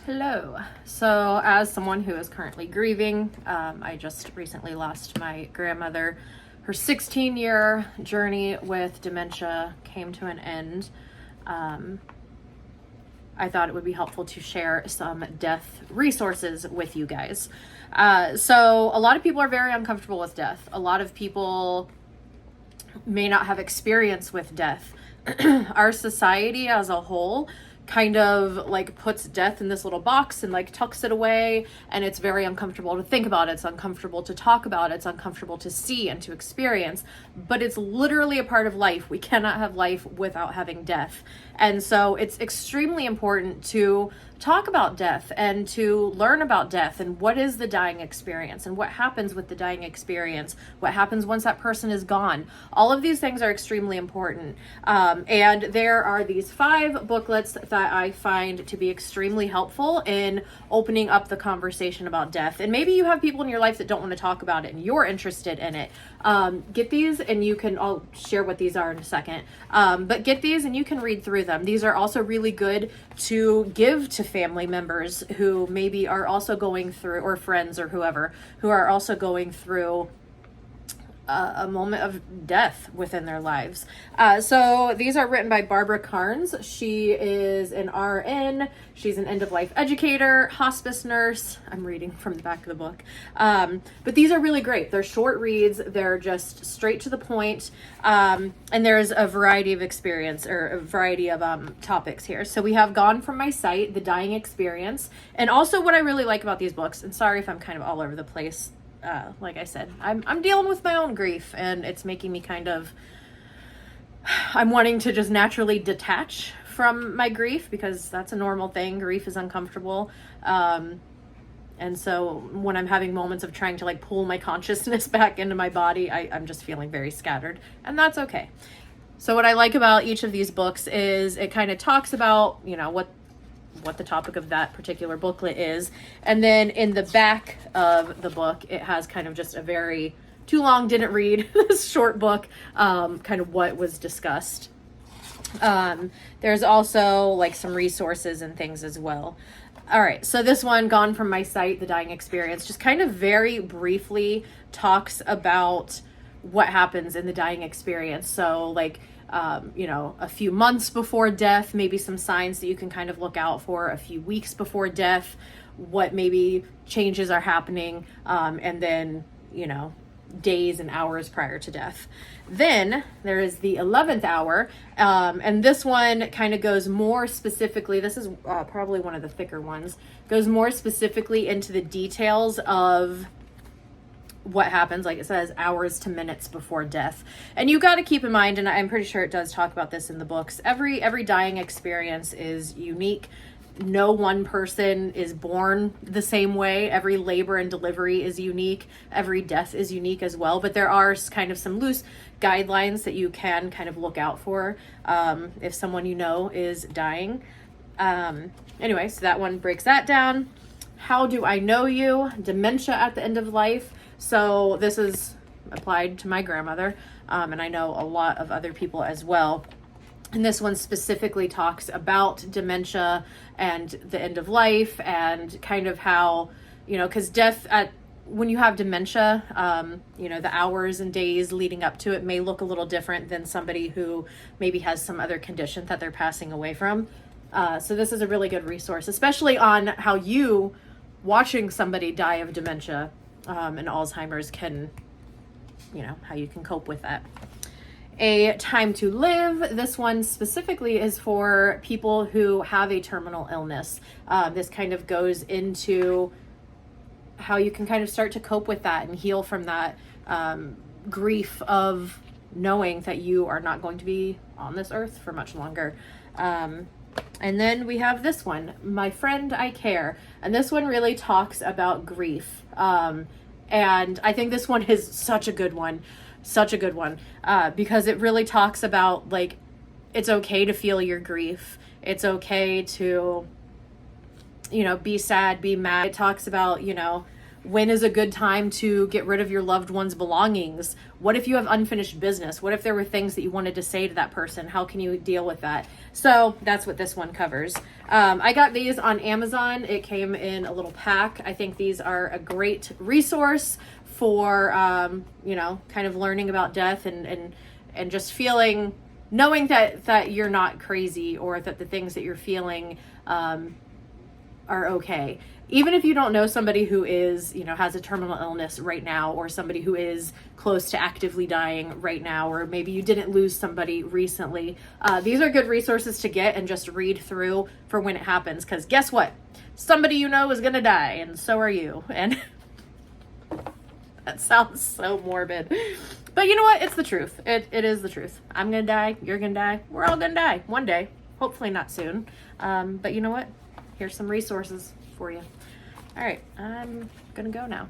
Hello. So, as someone who is currently grieving, I just recently lost my grandmother. Her 16-year journey with dementia came to an end. I thought it would be helpful to share some death resources with you guys. So, a lot of people are very uncomfortable with death. A lot of people may not have experience with death. Our society as a whole kind of like puts death in this little box and like tucks it away, and it's very uncomfortable to think about. It's uncomfortable to talk about. It's uncomfortable to see and to experience, but it's literally a part of life. We cannot have life without having death. And so it's extremely important to talk about death and to learn about death and what is the dying experience and what happens with the dying experience, what happens once that person is gone. All of these things are extremely important. And there are these 5 booklets that I find to be extremely helpful in opening up the conversation about death. And maybe you have people in your life that don't want to talk about it and you're interested in it. Get these, and I'll share what these are in a second. But get these and you can read through them. These are also really good to give to family members who maybe are also going through, or friends or whoever, who are also going through a moment of death within their lives. So these are written by Barbara Carnes. She is an RN. She's an end-of-life educator, hospice nurse. I'm reading from the back of the book. But these are really great. They're short reads. They're just straight to the point. And there's a variety of experience, or a variety of topics here. So we have Gone From My Sight, The Dying Experience. And also what I really like about these books, and sorry if I'm kind of all over the place, like I said, I'm dealing with my own grief, and it's making me I'm wanting to just naturally detach from my grief, because that's a normal thing. Grief is uncomfortable. And so when I'm having moments of trying to like pull my consciousness back into my body, I'm just feeling very scattered, and that's okay. So what I like about each of these books is it kind of talks about, what the topic of that particular booklet is. And then in the back of the book, it has kind of just a very too long, didn't read this short book, kind of what was discussed. There's also like some resources and things as well. All right, so this one, Gone From My Sight, The Dying Experience, just kind of very briefly talks about what happens in the dying experience. So like, a few months before death, maybe some signs that you can kind of look out for, a few weeks before death, what maybe changes are happening, and then, days and hours prior to death. Then there is the 11th hour, and this one kind of goes more specifically, this is probably one of the thicker ones, goes more specifically into the details of what happens, like it says, hours to minutes before death. And you got to keep in mind, and I'm pretty sure it does talk about this in the books, every dying experience is unique. No one person is born the same way. Every labor and delivery is unique. Every death is unique as well. But there are kind of some loose guidelines that you can kind of look out for if someone is dying. Anyway, so that one breaks that down. How Do I Know You? Dementia at the End of Life. So this is applied to my grandmother, and I know a lot of other people as well. And this one specifically talks about dementia and the end of life, and kind of how, because when you have dementia, the hours and days leading up to it may look a little different than somebody who maybe has some other condition that they're passing away from. So this is a really good resource, especially on how you watching somebody die of dementia and Alzheimer's can, how you can cope with that. A Time to Live. This one specifically is for people who have a terminal illness. This kind of goes into how you can kind of start to cope with that and heal from that grief of knowing that you are not going to be on this earth for much longer. And then we have this one, My Friend I Care. And this one really talks about grief. And I think this one is such a good one, because it really talks about, like, it's okay to feel your grief. It's okay to, be sad, be mad. It talks about, when is a good time to get rid of your loved one's belongings? What if you have unfinished business? What if there were things that you wanted to say to that person? How can you deal with that? So that's what this one covers. I got these on Amazon. It came in a little pack. I think these are a great resource for, you know, kind of learning about death and just feeling, knowing that you're not crazy, or that the things that you're feeling are okay. Even if you don't know somebody who is, you know, has a terminal illness right now, or somebody who is close to actively dying right now, or maybe you didn't lose somebody recently, these are good resources to get and just read through for when it happens. Because guess what? Somebody you know is going to die, and so are you. And that sounds so morbid. But you know what? It's the truth. It is the truth. I'm going to die. You're going to die. We're all going to die one day. Hopefully not soon. But you know what? Here's some resources for you. All right, I'm gonna go now.